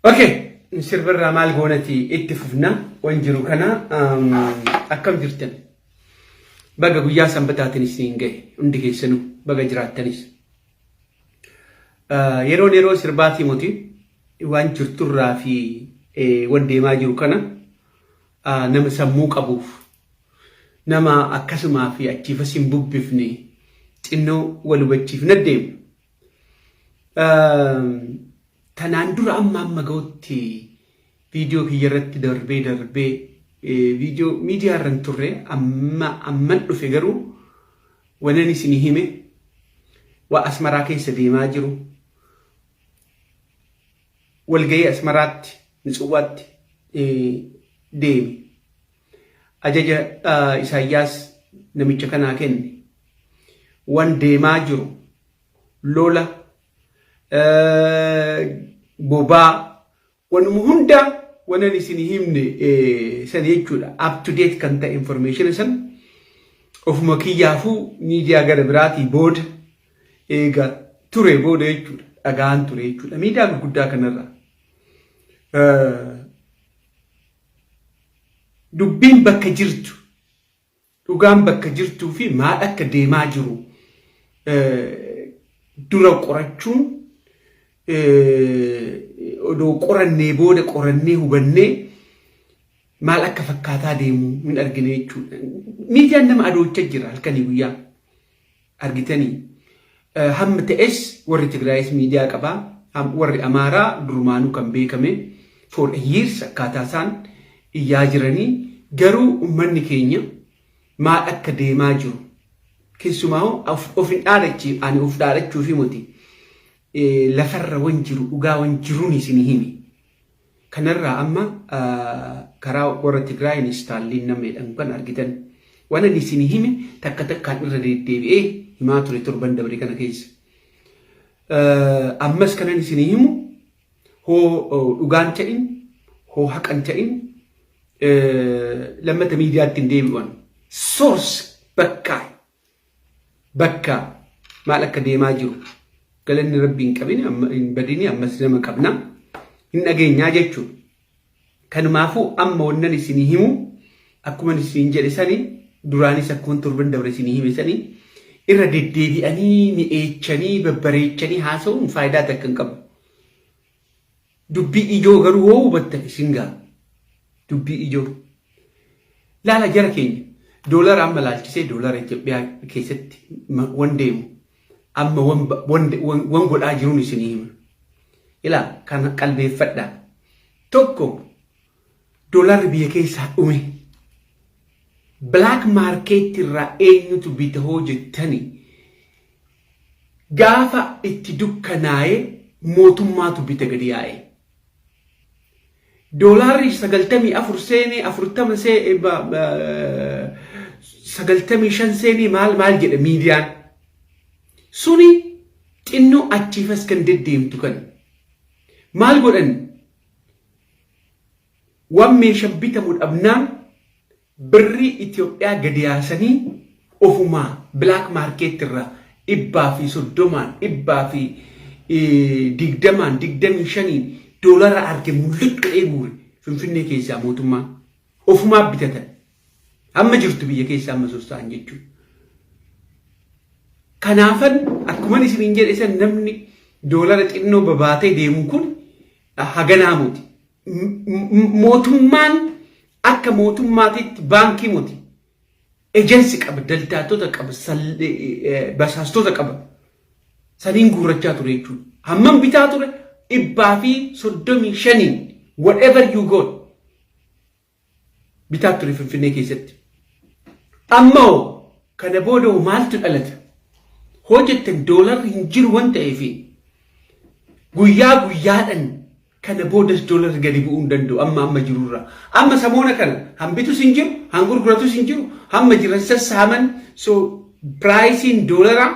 Okay, sirbarraa maal goonati itti fufna wanjiru kana akkam jirtan baga guyyaa sanbataatinis hin gahe hundi keessanuu baga jiraattanis yeroo sirbaatii moti waan jirturraa fi wan deemaa jiru kana nama sammuu qabuuf nama akkasumaa fi achiifas hin bubbifne xinnoo wal hubachiif naddeemu tanaan dura amma ga'utti viidiyoo kiyyarratti darbee viidiyoo miidiyaa irran turre amman dhufe garuu wanan isin hime waa asmaraa keessa deemaa jiru walgayii asmaraatti nitsuwaatti deemi ajaja Isaayyaas namicha kanaa kenne wan deemaa jiru lola bobaa wanuma hunda wanan isin himne san jechuudha up to date kan ta'e information san ofuma kiyyaafuu miidiyaa gara biraatii booda eega ture booda jechuudha dhagaan ture jechuudha miidiyaa gurguddaa kanarra dubbiin bakka jirtu dhugaan bakka jirtuu fi maal akka deemaa jiru dura qorachuun odoo qorannee booda qorannee hubannee maal akka fakkaataa deemu hin argine jechuudha. Miidiyaan nama adoochaa jira halkanii guyyaa argitanii. Hamma ta'es warri Tigraayis miidiyaa qabaa, warri Amaaraa durumaanuu kan beekame for years akkaataa isaan iyyaa jiranii garuu uummanni keenya maal akka deemaa jiru keessumaa of hin dhaadachiif ani of dhaadachuu fi moti. Lafarra wanjiru dhugaa wanjiruun isin himi kanarraa amma karaa warra Tigraayin istaalliin nameedhaan kan argitan waan isin himi takka takkaan irra deddeebi'ee himaa ture torban dabre kana keessa ammas kanan isin himu hoo dhugaan ta'in hoo haqan ta'in lammata miidiyaatti hin deebi'an source bakka maal akka deemaa jiru galanni rabbiin qabini hin badini ammas nama qabna hin dhageenyaa jechuudha. Kanumaafuu amma wannan isin himu akkuma isin jedhe sanii duraanis akkuma torban dabre isin hime sanii irra deddeebi'anii mi'eechanii babbareechanii haasa'uun faayidaa takka hin qabu. Dubbii ijoo garuu hoo hubattan isin gaa dubbii ijoo laala jara keenya doolara amma laalchisee doolara Itoophiyaa keessatti wan deemu amma wan godhaa jiruun isin hima ilaa kan qalbeeffadha tokko doolarri biyya keessaa dhume black market irraa eenyutu bita hoo jettani gaafa itti dukkanaa'e mootummaatu bita gadi yaa'e doolarri 94 seenee 40 95 seenee maal jedha miidiyaan suni xinnoo achiifas kan deddeemtu kan maal godhan waan meeshaa bitamu dhabnaan birrii Itoophiyaa gadi yaasanii ofumaa black market irraa 120 doolara arge mul'atu eeguure Finfinnee keessaa mootummaa ofumaa bitatan amma jirtu biyya keessaa amma soosaan jechuudha. Kanaafan akkuma isin jedhe san namni doolara xinnoo babaatee deemu kun haganaa muti. Mootummaan akka mootummaatitti baankii muti. Ejensi qaba, daldaltoota qaba, basaastota qaba. Saniin guurrachaa ture jechuudha. Hammam bitaa ture 135 whatever you got bitaa ture Finfinnee keessatti. Ammoo kana booda maaltu dhalata? Hojjetan doolarri hin jiru waan ta'eef guyyaadhaan kana boodas doolarri gadi bu'uu hin danda'u amma jirurra amma samoona kana hambitus hin jiru hangurguratus hin jiru hamma jiran sassaaman so pricing doolara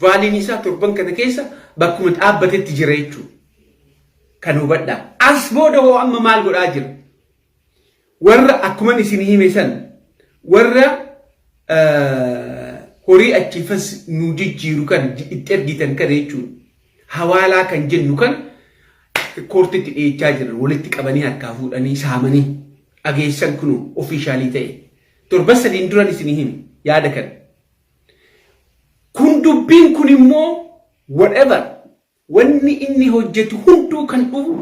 vaaliin isaa torban kana keessa bakkuma dhaabbatetti jira jechuudha. Kan hubadhaa as booda hoo amma maal godhaa jira warra akkuma isin hime san warra horii achiifas nu jijjiiru kan itti ergitan kan jechuudha. Hawaalaa kan jennu kan koortitti dhiyeechaa jiran walitti qabanii harkaa fuudhanii saamanii ageessan kunu ofiishaalii ta'e torba sadiin duran isinii himi yaada kana. Kun dubbiin kun immoo whatever wanni inni hojjetu hunduu kan dhufu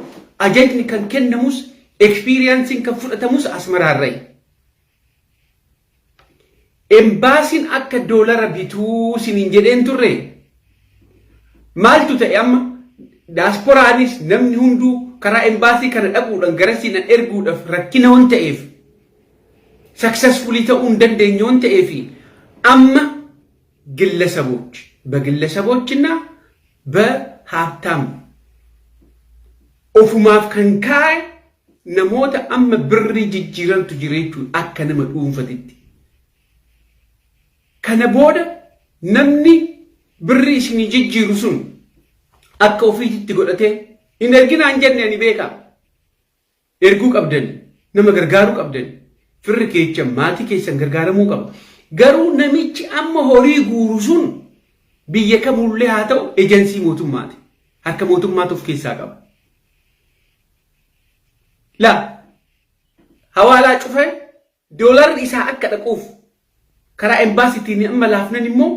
ajajni kan kennamus experiencein kan fudhatamus Asmaraarrayi. Embaasiin akka doolara bituu siniin jedheen turre maaltu ta'e amma diasporaanis namni hunduu karaa embaasii kana dhaquudhaan gara sinan erguudhaaf rakkina waan ta'eef successfully ta'uu hin dandeenye waan ta'eef amma ግለሰቦች በግለሰቦችና በሀብታም ኦፉማፍ ከንካይ ነሞታ አመ ብሪ ጅጅረንቱ ጅሬቹ አከነመ ዱንፈትቲ ከነቦደ ነምኒ ብሪ ሲኒ ጅጅሩ ሱን አከ ኦፊቲ ጎደቴ ኢነርጊና አንጀነ ኒ ቤካ ኤርጉ ቀብደን ነመ ገርጋሩ ቀብደን ፍር ኬቸ ማቲ ኬሰን ገርጋረሙ ቀብ garuu namichi amma horii guuru sun biyya kamullee haa ta'u ejensii mootummaati harka mootummaatu of keessaa qaba. La hawaalaa cufee doolarri isaa akka dhaquuf karaa embaasiitiin amma laafnan immoo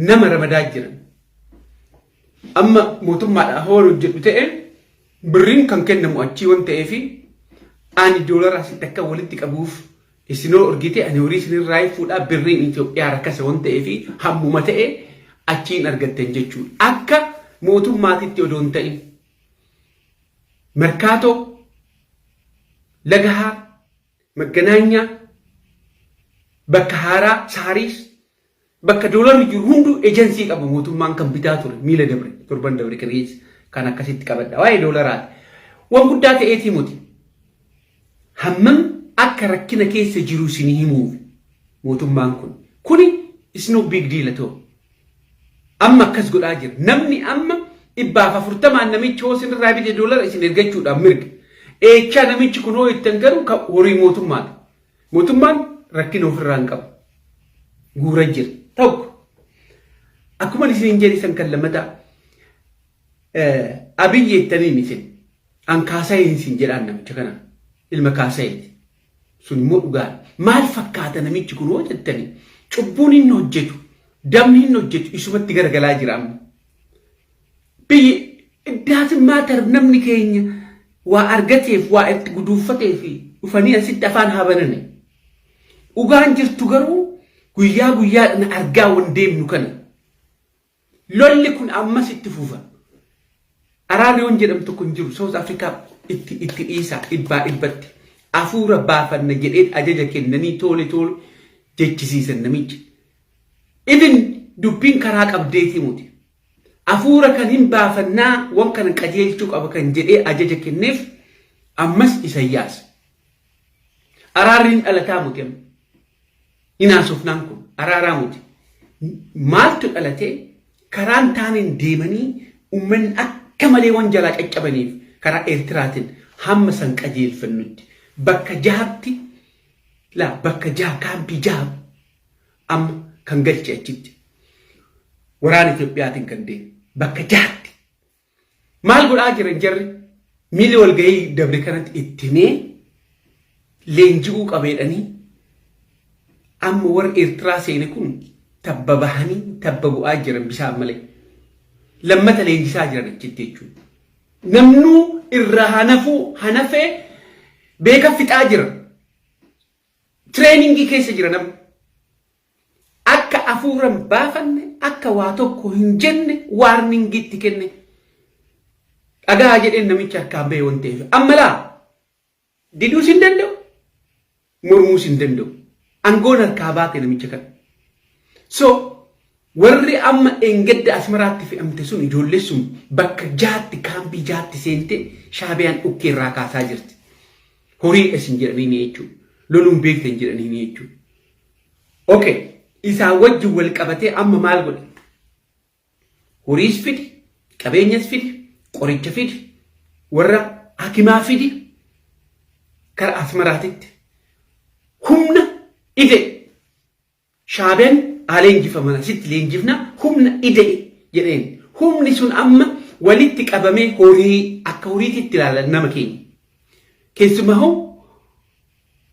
nama ramadaa jiran. Amma mootummaadhaan hawaan hojjetu ta'e birriin kan kennamu achii waan ta'eef ani doolara asitti akka walitti qabuuf isinoo urgite ani horii isinirraa fuudhaa birriin Itoophiyaa rakkasa waan ta'eef hammuma ta'e achiin argattan jechuudha. Akka mootummaatitti odoon ta'in Merkaatoo, Lagahaa, Magganaanyaa, bakka haaraa, Saariis, bakka doolarri jiru hunduu ejensii qaba mootummaan kan bitaa ture miila dabre torban dabre kirees kan akkasitti qabadha. Waa'ee doolaraati. Waan guddaa ta'eetii muti. Hammam akka rakkina keessa jiru isinii himuuf mootummaan kuni is no big deal at all. Amma akkas godhaa jira. Namni amma 140 namichi hoo isinirraa bite doolara isin ergachuudhaan mirga. Eechaa namichi kun hoo ittan garuu horii mootummaadha. Mootummaan rakkina ofirraa hin qabu. Guura jira. Tokko akkuma isin jedhisan kan lammataa Abiyyi jettaniin isin an Kaasaayeen isin jedhaan namicha kana ilma Kaasaayeen. Sun immoo dhugaadha. Maal fakkaata namichi kun hoo jettanii cubbuun inni hojjetu damni inni hojjetu isumatti garagalaa jira amma. Biyyi iddaatin maatar namni keenya waa argateef waa itti guduunfatee fi dhufanii asitti afaan haa banane. Dhugaan jirtu garuu guyyaa guyyaadhaan argaa waan deemnu kana. Lolli kun ammas itti fufa. Araarri waan jedhamtu tokko hin jiru South Africa itti dhiisaa dhibbaa dhibbatti. Afuura baafanna jedhee ajaja kennanii tole jechisiisan namichi. Idin dubbiin karaa qabdeetii muti. Afuura kan hin baafannaa waan kana qajeelchuu qaba kan jedhee ajaja kenneef ammas Isaayyaas. Araarriin dhalataa muti. Inaasofnaan kun araaraa muti. Maaltu dhalatee karaan taaniin deemanii uummanni akka malee waan jalaa caccabaniif karaa Eertiraatiin hamma san qajeelfannutti. Bakka jahabti bakka jahab kaampii jahab amma kan galche achitti waraana Itoophiyaatiin kan deemu bakka jahabti maal godhaa jiran jarri miili walgahii dabre kanatti ittimee leenji'uu qabeedhanii amma warra Eertiraa seene kun tabba bahanii tabba bu'aa jiran bishaan malee lammata leenjisaa jiran achitti jechuudha. Namnuu irraa hanafee beeka fixaa jira. Trainingi keessa jira namni. Akka afuuran baafanne akka waa tokko hin jenne warningitti kenne. Dhagaa jedheen namicha akkaan bahee waan ta'eef. Amma laa diduus hin danda'u. Mormuus hin danda'u. Aangoon harkaa baate namicha kana. So warri amma engedda Asmaraatti fe'amte sun ijoollee sun bakka jaatti kaampii jaatti seente Shaabiyaan dhukkee irraa kaasaa jirti. Horii isin jedhanii jechuudha. Loluun beektan jedhanii jechuudha. Okay, isaan wajjin wal qabatee amma maal godhe? Horiis fidi, qabeenyas fidi, qoricha fidi, warra hakimaa fidi karaa Asmaraatitti. Humna ide Shaabiyaan leenjifaman asitti leenjifna humna ide jedheen. Humni sun amma walitti qabamee horii akka horiitti ilaalan nama keenya. Keessumaa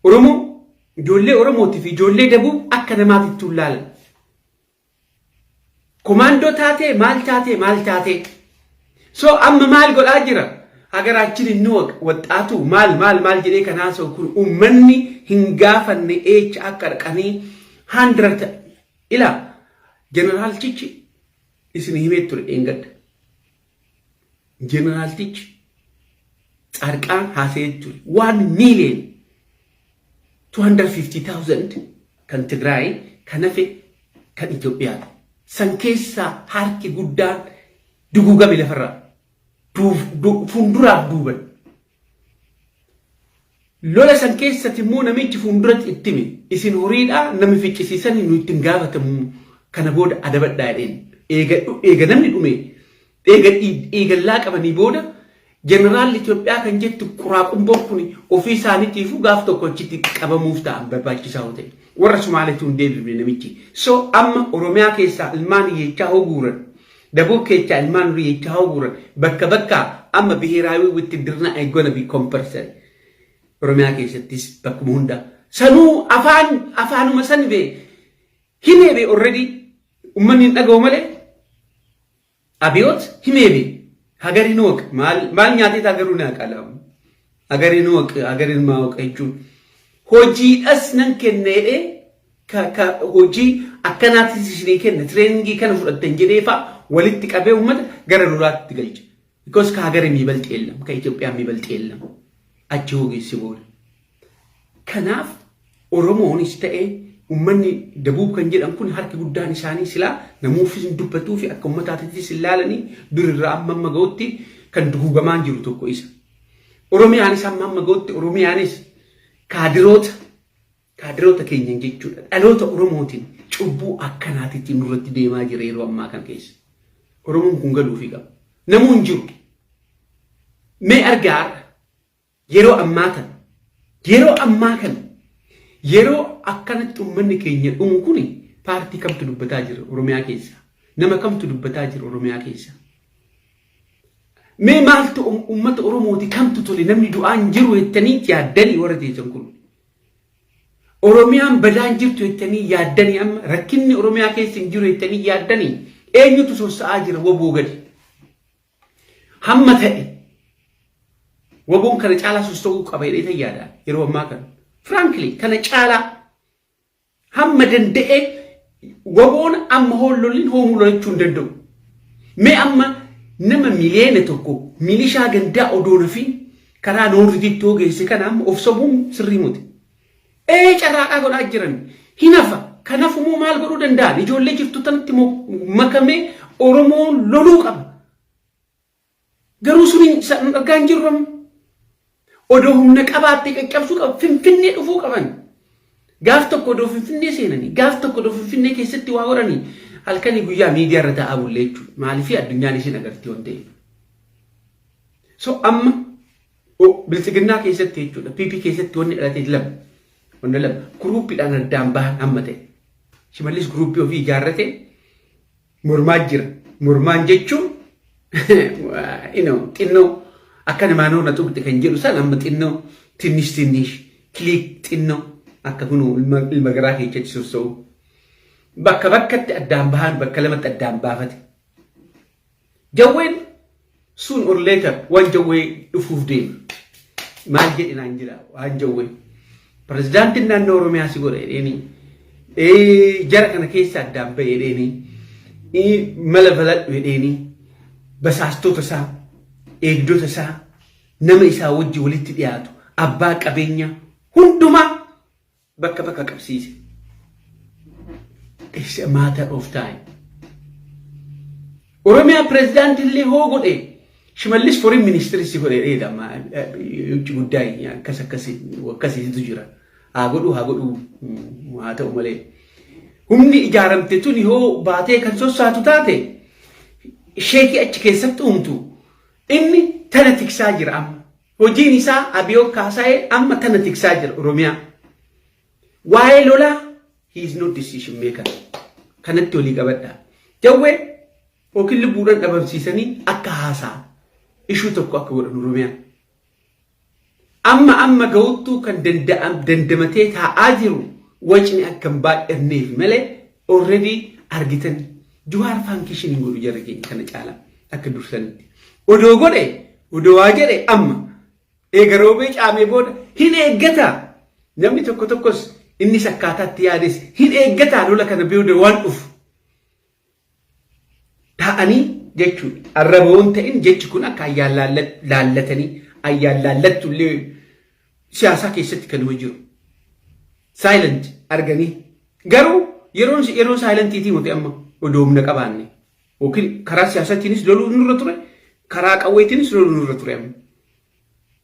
Oromoo ijoollee Oromootii fi ijoollee Dabuu akka namaatti ilaalan. Komando taatee maal taatee. So amma maal godhaa jira? Hagaraachin inni waxaatu maal jedhee kanaa soo kun ummanni hin gaafanne eecha akka dhaqanii 100 ila General Chichi isin himee ture engadda. General Chichi Tsarqaan haasa'ee ture 1,250,000 kan Tigraay kan hafe kan Itoophiyaa. San keessaa harki guddaan duguugame lafarraa. Funduraaf duuban. Lola san keessatti immoo namichi funduratti ittime isin horiidhaa nami ficcisiisan nu ittiin gaafatamu kana booda adabadhaa jedheen. Eega namni dhume eegallaa qabanii booda Jeneraal Itoophiyaa kan jettu quraaqumboon kun ofii isaaniitiifuu gaaf tokko achitti qabamuuf ta'an barbaachisaa ta'e. Warra Somaaliitu hin deebifne namichi. So amma Oromiyaa keessaa ilmaan hiyyechaa hoguuran. Dabuu kecha ilmaan hiyyechaa hoguuran bakka amma bihiraawi wittidirna ay gonna be compulsory. Oromiyaa keessattis bakkuma hunda. Sanuu afaanuma san bee himee bee already ummanni hin dhaga'u malee Abiyoot himee bee hagarin waq maal nyaatee hagaruu naa qalamu. Hagarin waq hagarin maa waq jechuun hojiidhas nan kennee ka hojii akkanaatis isinii kenna treeningii kana fudhattan jedhee fa'a walitti qabee ummata gara lolaatti galcha. Because ka hagarin miibalti eellam ka Itoophiyaan miibalti eellam achi hogeessi booda. Kanaaf Oromoonis ta'ee ummanni Dabuub kan jedhan kun harki guddaan isaanii silaa namuufis hin dubbatuu fi akka ummataatittis hin laalanii durirraa amma ga'utti kan duguugamaan jiru tokko isa. Oromiyaanis amma ga'utti Oromiyaanis kaadiroota keenyan jechuudha. Dhaloota Oromootiin cubbuu akkanaatitti nurratti deemaa jira yeroo ammaa kan keessa. Oromoon kun galuufi qaba. Namuu hin jiru. Mee argaa yeroo ammaa kan yeroo akkanatti ummanni keenya dhumu kuni paartii kamtu dubbataa jira Oromiyaa keessa. Nama kamtu dubbataa jira Oromiyaa keessa. Mee maaltu ummata Oromooti kamtu tole namni du'aan jiru jettanii yaaddanii warra teessan kun. Oromiyaan badaan jirtu jettanii yaaddanii amma rakkinni Oromiyaa keessa hin jiru jettanii yaaddanii eenyutu sossa'aa jira waboo gadi. Hamma ta'e waboon kana caalaa sossa'uu qaba jedhee yaada yeroo ammaa kana. Frankly kana caalaa hamma danda'e waboon amma hollolin hoomuu lolachuu hin danda'u. Mee amma nama miliyoona tokko milishaa gandaa odoona fi karaa noorriitti hogeesse kana amma of sobuun sirrii muti. Carraaqaa godhaa jiran hinafa kanaafuu maal godhuu danda'an ijoollee jirtu tanatti makamee Oromoon loluu qaba. Garuu sun argaa hin jirru odoo humna qabaattee qaqqabsuu qaba Finfinnee dhufuu qaban. Gaaf tokko odoo Finfinnee seenanii gaaf tokko odoo Finfinnee keessatti waa godhanii halkanii guyyaa miidiyaa irra taa'aa bulle jechuudha. Maaliif addunyaan isin agartii waan ta'eef. So amma bilisiginnaa keessatti jechuudha PP keessatti wanni dhalatee lama. Wanda lama gruuppiidhaan addaan bahan amma ta'e. Shimallis gruuppii ofii ijaarrate mormaa jira. Mormaan jechuun xinnoo akka namaan oona tuqxe kan jedhu san amma xinnoo tinnish kiliik xinnoo akka kunu ilma garaa keessatti sossa'u. Bakkatti addaan bahan bakka lamatti addaan baafate. Jawween soon or later waan jawwee dhufuuf deema. Maal jedhinaan jira waan jawwee. Pirezidaantiin naannoo Oromiyaa si godha jedheenii jara kana keessa addaan bahe jedheenii mala baladhu jedheenii basaastota isaa eegdota isaa nama isaa wajji walitti dhiyaatu abbaa qabeenya hundumaa bakka qabsiise. It's a matter of time. Oromiyaa pirezidaantiin illee hoo godhe Shimallis foreign ministry si godhe dheedama guddaa akkasiitu jira. Haa godhu haa ta'u malee. Humni ijaaramte tuni hoo baatee kan sossaatu taate sheekii achi keessatti uumtu inni tana tiksaa jira amma. Hojiin isaa Abiyoo Kaasaayee amma tana tiksaa jira Oromiyaa. Waa'ee lolaa he is not decision maker. Kanatti olii qabadha. Jawwee وكل بوران أبم سيسني أكا هاسا إشو تكو أكا ورن روميان أما قوتو كان دندمتي تا آجرو وجني أكم بعد إرنيف ملي already أرجتني جوار فانكيشن يقولوا جرجين كانت عالم أكدر سنتي ودو قولي ودو واجري أما إيجاروبيج أمي بود هين إيجتا نمني تكوس إني سكاتات تيادس هين إيجتا لولا كان بيودو وان أوف تاني جتشو الربون تين جتش كنا كايا لالتني أيا لالت اللي سياسة كيست كانوا يجرو silent أرجعني قالوا يرون silent تيجي متى أما ودومنا كباني وكل كرا سياسة تينيس لولو نورتوري كرا كأوي تينيس لولو نورتوري أم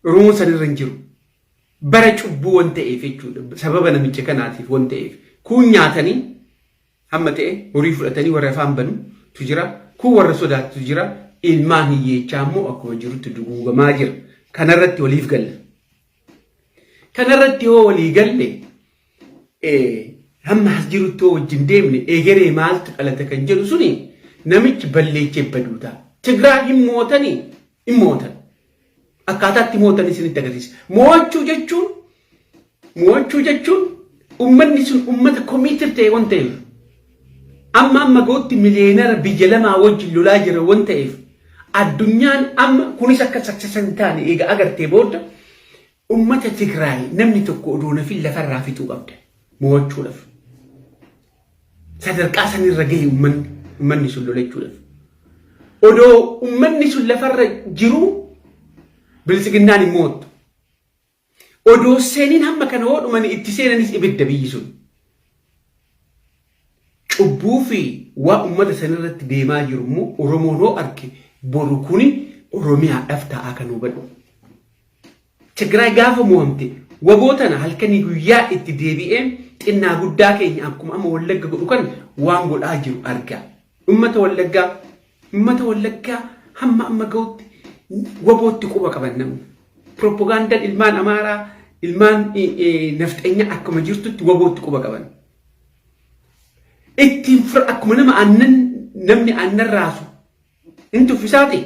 روم سني رنجرو برج أبو وانت إيفيتشو سببنا من كنا عارف وانت إيف كون يعتني هم تأ وريف الأتني ورفام بنو تجرا كو ورسودات تجرا المانية جامو أكو جرو تدوغو ماجر كان رتي وليف قل كان رتي هو ولي قل هم حجرو تو جندمني غيري مالت على تكنجلو سني نميك بليك بدودا تجرا إموتن أكادات تموتني سني تغريس موچو جچون أمني سن أمة كوميتر تي وانتيف أما قلت مليونير بيجلما وجه لولاجر وانتيف الدنيا كوني سكسنتاني إيجا أجر تيبود أمة تجراي نمني تقولون في اللفر في توبابد موچو لف صدر كاسن الرجي أمني سن لولاجو لف ودو أمني سن لفر جرو بالسجناني موت ودو سنين هم كانوا ومن اتسين نس إبد بيجون أبوفي وأمة سنرة ديما يرمو ورمونو أركي بروكوني ورميها أفتح أكنو بدو تجرى جافو مهمتي وبوتنا هل كان يجيا اتدبي إنها قداك إني أمكم أما ولقى قدوكان وانقول أجر أرجع أمة ولقى هم أما قوت وبوت تقوى كبنم propaganda ilman amara ilman naftanya akkuma jirtutti wabootti quba qaban ittiin fir akkuma nama annan namni annan raasu intu fisaati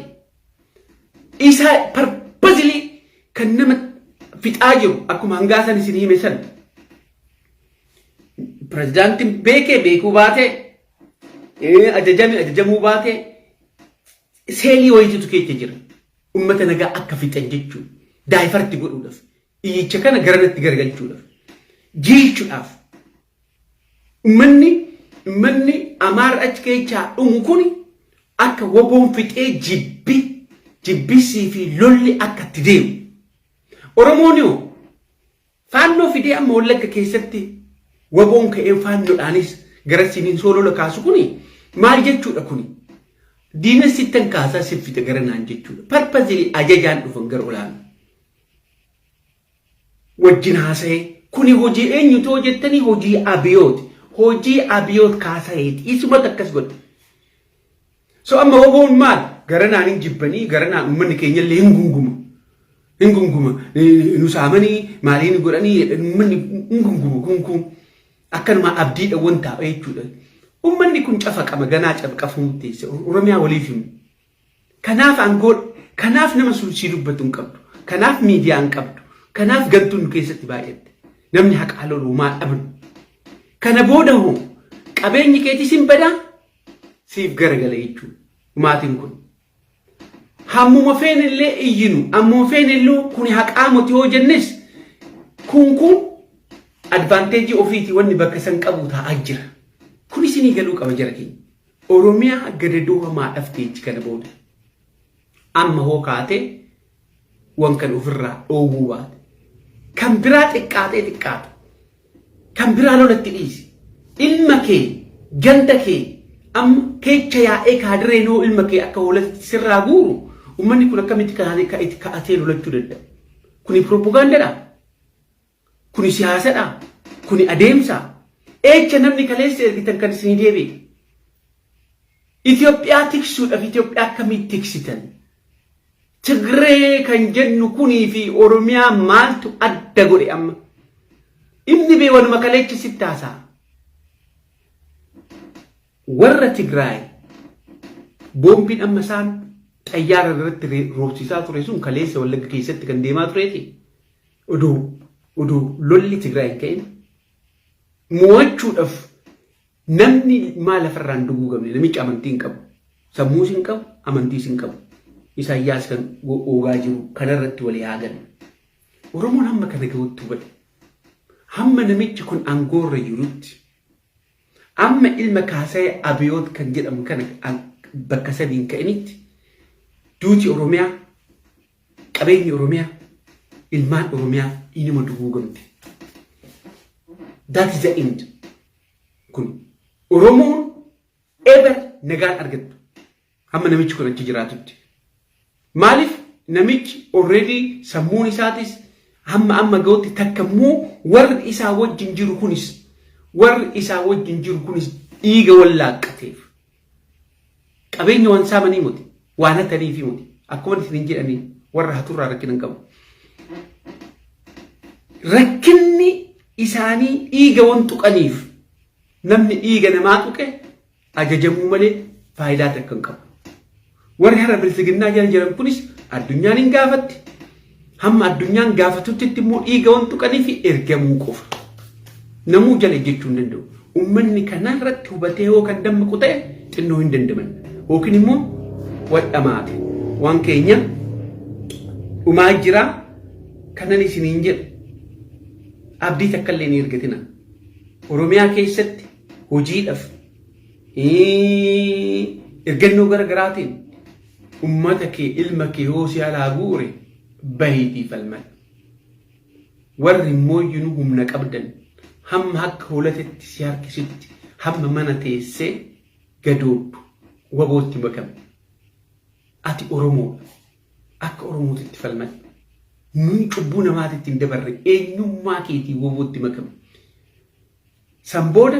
isa purposely kan nama fixaa jiru akkuma hangaasan isin hime san prezidaantiin beekuu baate ajajamuu baate seelii wayiitu keessa jira ummata nagaa akka fixan jechuudha daayifarti godhuudhaaf iyyicha kana garanatti gargalchuudhaaf jiichuudhaaf ummanni amaara achi keessaa dhumu kuni akka waboon fixee jibbisii fi lolli akka itti deemu oromooniyoo faannoo fidee amma wallagga keessatti waboon ka'ee faannoodhaanis gara siniin soolola kaasu kuni maal jechuudha kuni diina sittan kaasaa siffite gara naan jechuudha parpazili ajajaan dhufan gara olaanu wajjin haasa'ee kuni hojii eenyutu hojjettanii hojii abiyoot kaasayeeti isumatti akkas godhe so amma waboon maal gara naan hin jibbanii gara naan ummanni keenyallee hin gunguma nu saamanii maaliin godhanii ummanni hin gunguma akkanuma abdiidha wanta jechuudha ummanni kun cafa qama ganaa cabqafu mutteessa oromiyaa waliif himu kanaaf nama suursii dubbatu hin qabdu kanaaf miidiyaa hin qabdu kanaaf gantuun keessatti baay'atte namni haqa loluu maal dhabnu kana booda hoo qabeenyi keetii sin badaa siif garagala jechuudha maatiin kun hammuma feenillee iyyinu ammuma feenillee kun haqaa moti hoo jennes kun advanteejii ofiitii wanni bakka san qabu taa'aa jira kun isinii galuu qaba jara keenya oromiyaa gadadoo hamaa dhafteechi kana booda amma hoo kaate wankan ofirraa dhoowwuu baate kan biraa xiqqaatu kan biraa lolatti dhiisi ilma kee ganda kee amma keecha yaa'ee kaadireenoo ilma kee akka hoolatti sirraa guuru ummanni kun akkamitti ka'atee lolachuu danda'a kuni propagandadha kuni siyaasadha kuni adeemsa eecha namni kaleessa ergitan kan isinii deebi'e Itoophiyaa tiksuudhaaf Itoophiyaa akkamitti tiksitan Tigree kan jennu kunii fi Oromiyaa maaltu adda godhe amma inni bee wanuma kaleecha sittaasaa warra Tigraay boombiin amma isaan xayyaara irratti roobsisaa ture sun kaleessa Wallagga keessatti kan deemaa tureeti. Oduu lolli Tigraay hin ka'in mo'achuudhaaf namni maal lafarraan duguugamne namichi amantii hin qabu. Sammuus hin qabu, amantiis hin qabu. Isaayyaas kan oogaa jiru kanarratti walii haagan. Oromoon hamma kana gahuutti hubate. Hamma namichi kun aangoorra jirutti. Amma ilma Kaasee Abiyoot kan jedhamu kana bakka sadiin ka'initti duuti Oromiyaa, qabeenyi Oromiyaa, ilmaan Oromiyaa inuma duguugamte. That is the end. Kun Oromoon ever nagaan argattu. Hamma namichi kun achi jiraatutti. Maaliif namichi already sammuun isaatis amma gahuutti takka immoo warri isaa wajjin jiru kunis dhiiga wallaaqateef. Qabeenya waan saamanii muti, waan hatanii fi muti. Akkuma isin jedhanii warra haturraa rakkina hin qabu. Rakkinni isaanii dhiiga waan tuqaniif namni dhiiga namaa tuqe ajajamuu malee faayidaa takka hin qabu. Warri hara bilisiginnaa jiran kunis addunyaan hin gaafatti. Hamma addunyaan gaafatutti immoo dhiiga waan tuqaniif ergamuu qofa. Namuu jala jechuu hin danda'u. Uummanni kana irratti hubatee yoo kan dammaqu ta'e xinnoo hin dandaman. Yookiin immoo wadhamaate. Waan keenya dhumaa jira kanan isiniin jedhu. Abdii takka illee ni ergatina. Oromiyaa keessatti hojiidhaaf ergannoo garaagaraatiin ummata kee ilma kee yoo si alaa guure bahiitii falman. Warri immoo iyyuu humna qabdan hamma akka hoolatetti si harkisutti hamma mana teessee gadooddu wabootti makame. Ati Oromoo akka Oromootitti falman. Nuyi cubbuu namaatitti hin dabarre eenyummaa keetii wabootti makame. San booda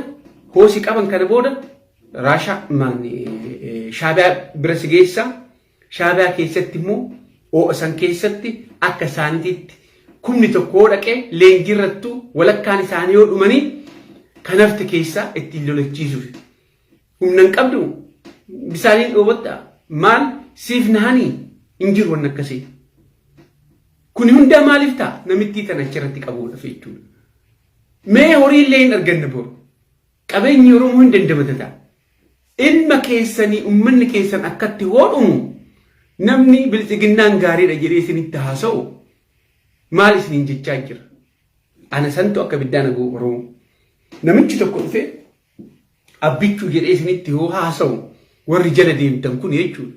hoosi qaban kana booda Shaabiyaa bira si geessaa. Shaabiyaa keessatti immoo oo'asan keessatti akka isaaniitti kumni tokko dhaqee leenjirrattu walakkaan isaanii yoo dhumanii kanafti keessaa ittiin lolachiisuuf. Humna hin qabdu bisaaniin dhoobadhaa maal siif nahanii hin jiru waan akkasii. Kun hundaa maaliif ta'a namittii kana achirratti qabuudhaaf jechuudha. Mee horii illee hin arganne boru. Qabeenyi Oromoo hin dandamata ta'a. Ilma keessanii uummanni keessan akkatti hoodhumu namni bilisiginnaan gaariidha jedhee isinitti haasa'u maal isiniin jechaa jira. Ana santu akka biddaan aguu Oromoo. Namichi tokko dhufee abbichuu jedhee isinitti yoo haasa'u warri jala deemtan kun jechuudha.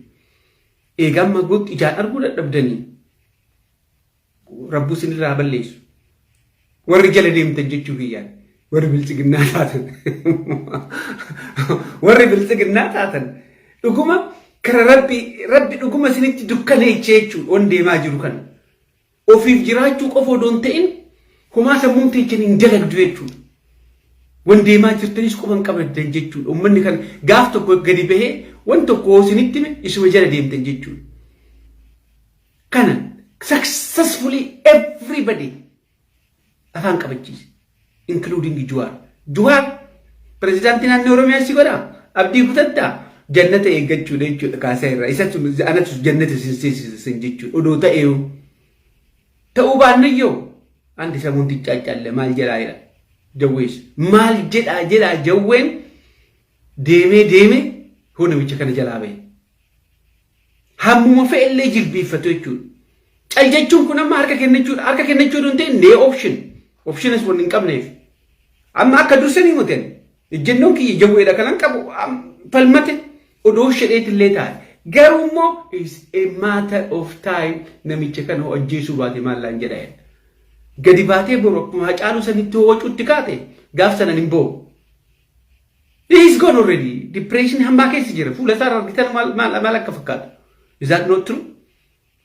Eegamma gootti ijaan arguu dadhabdanii rabbuu isinirraa balleessu. Warri jala deemtan jechuu kiyyaan. Warri bilisiginnaa taatan. Dhuguma kara rabbi dhuguma isinitti dukkaneechee jechuudha waan deemaa jiru kana. Ofiif jiraachuu qofa odoo hin ta'in homaa sammuun teechan hin dalagdu jechuudha. Waan deemaa jirtanis qofa hin qabdan jechuudha. Uummanni kan gaaf tokko gadi bahee waan tokko isinitti hime isuma jala deemtan jechuudha. Kana successfully everybody afaan qabachiise. Including Juwaar Prezidaantiin naannoo Oromiyaa si godha abdii kutaddaa jannata eeggachuudha jechuudha kaasaa irraa isatti anatu jannata sin jechuudha odoo ta'uu baannayyoo andi samuun xiccaaccaalle maal jedhaa jawwees maal jedhaa jawween deemee hoo namicha kana jalaa bahe hammuma fe'ellee jilbiiffatu jechuudha. Cal jechuun kun amma harka kennachuudha hin ta'in optionis waan hin qabneef. Amma akka dursanii muteen ejjennoon kiyya jawweedha kanan qabu falmate odoo shedheetillee taa'e. Garuu immoo is a matter of time namicha kana ajjeesuu baate maallaan jedha. Gadi baatee boru akkuma Hacaaluu sanitti wacuutti kaate gaaf sanan hin boo'u. He is gone already. Depression hammaa keessa jira. Fuula isaa argitan maal akka fakkaatu. Is that not true?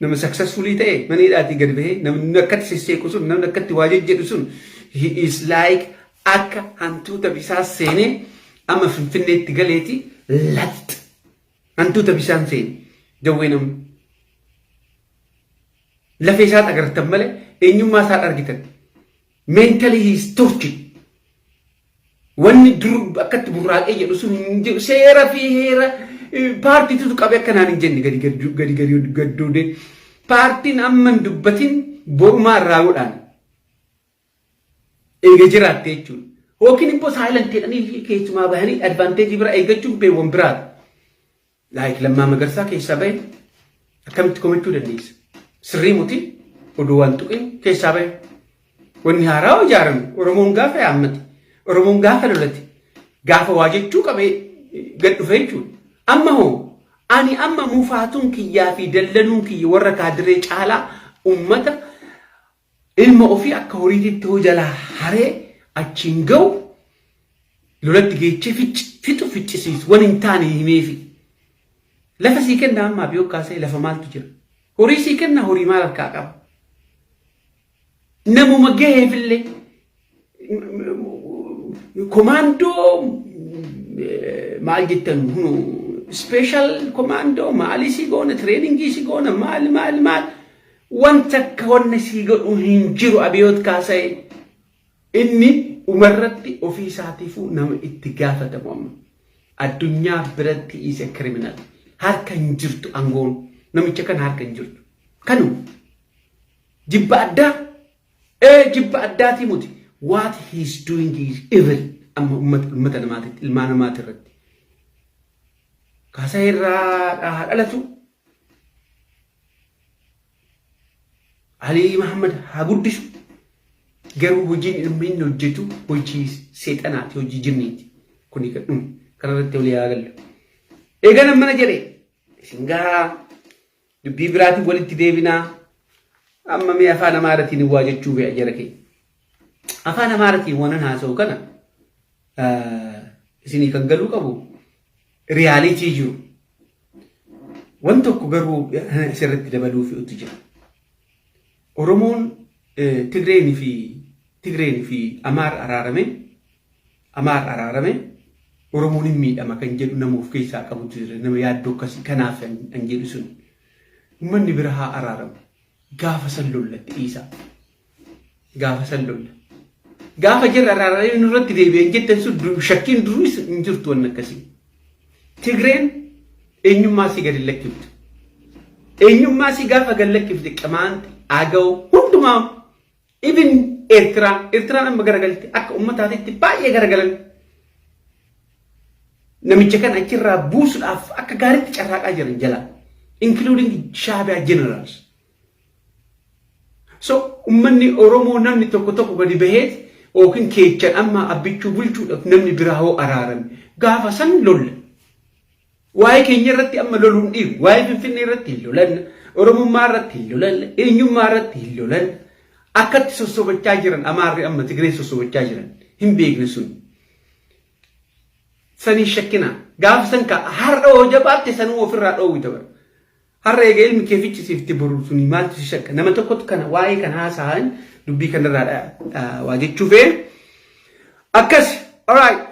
Nama successfully ta'e mana hidhaatii gadi bahee namni akkatti sisseequ sun namni akkatti waa jedhu sun he is like akka hantuuta bisaa seenee amma Finfinneetti galeeti laxt hantuuta bisaan seene jawwee namni lafee isaa agartan malee eenyummaa isaa argitan mentally he is tortured. Wanni dur akkatti burraaqee jedhu sun seera fi heera paartiitu qabee akkanaan hin jenne gadi gadduudee paartiin amma hin dubbatin borumaa irraa godhaan eega jiraatte jechuudha. Yookiin immoo saayilanteedhanii keessumaa bahanii advaanteejii bira eeggachuun beewwan biraadha. Laayik Lammaa Magarsaa keessaa bahe akkamitti komachuu dandeessa? Sirrii muti oduu waan tuqin keessaa bahe. Wanni haaraa ijaarame Oromoon gaafa yaammate Oromoon gaafa lolate gaafa waa jechuu qabee gad dhufe jechuudha. Amma hoo ani amma mufaatuun kiyyaa fi dallanuun kiyya warra kaadiree caalaa ummata ilma ofii akka horiititti hoo jalaa haree achiin ga'u lolatti geechee fixu ficcisiisu waan hin taane himeefi. Lafa sii kennaa ammaa biyoo kaasee lafa maaltu jira? Horii sii kennaa horii maal harkaa qaba? Namuma gaheefillee komaandoo maal jettan special komaandoo maalii sii goona treeningii sii goona maal wanta akka wanna sii godhu hin jiru abiyoot kaasee inni umarratti ofii isaatiifuu nama itti gaafatamu amma addunyaa biratti isa criminal harka hin jirtu angoon namicha kan harka hin jirtu kanu jibba addaa jibba addaati muti what he is doing is evil amma ummata namaatitti ilmaa namaati irratti kaasaa irraa dhalatu Alii Muhammad haa guddisu garuu hojiin ilmi inni hojjetu hojii seexanaati hojii jinniiti kuni kanarratti olii haa gallu. Eegana mana jedhee singaa dubbii biraatiin walitti deebinaa amma mee afaan Amaaratiin waa jechuu be'a jara kee. Afaan Amaaratiin waan haasa'u kana isinii kan galuu qabu riyaalitii jiru. Waan tokko garuu asirratti dabaluuf utu jira. Oromoon Tigreen fi Amaar araarame Oromoon hin miidhama kan jedhu nama of keessaa qabutu jira nama yaaddoo akkasii kanaaf an jedhu sun uummanni bira haa araaramu gaafa san lollatti dhiisaa gaafa san lolla gaafa jirra araarame nurratti deebi'an jettan sun shakkiin duruu hin jirtu waan akkasii Tigreen eenyummaa si gadi lakkiftu eenyummaa si gaafa gadi lakkifte qamaanti Agaw hundumaa even Eertiraan amma garagalte akka uummataatitti baay'ee garagalan namicha kan achirraa buusuudhaaf akka gaariitti carraaqaa jiran jala including Shaabaa generals. So uummanni Oromoo namni tokko gadi baheet yookiin keechan amma abbichuu bulchuudhaaf namni biraa hoo araarame gaafa san lolla. Waa'ee keenya irratti amma loluun dhiibu waa'ee Finfinnee irratti hin lolan. Oromummaa irratti hin lolan, eenyummaa irratti hin lolan, akkatti sossobachaa jiran Amaarri amma Tigree sossobachaa jiran hin beekne sun. Sanii shakkina gaafa san ka har'a hoo jabaatte sanuu ofirraa dhoowwita bara. Har'a egaa ilmi kee fichisiifti boru suni maaltu si shakka nama tokkotu kana waa'ee kan haasa'an dubbii kanarraa waa jechuufee akkas alright.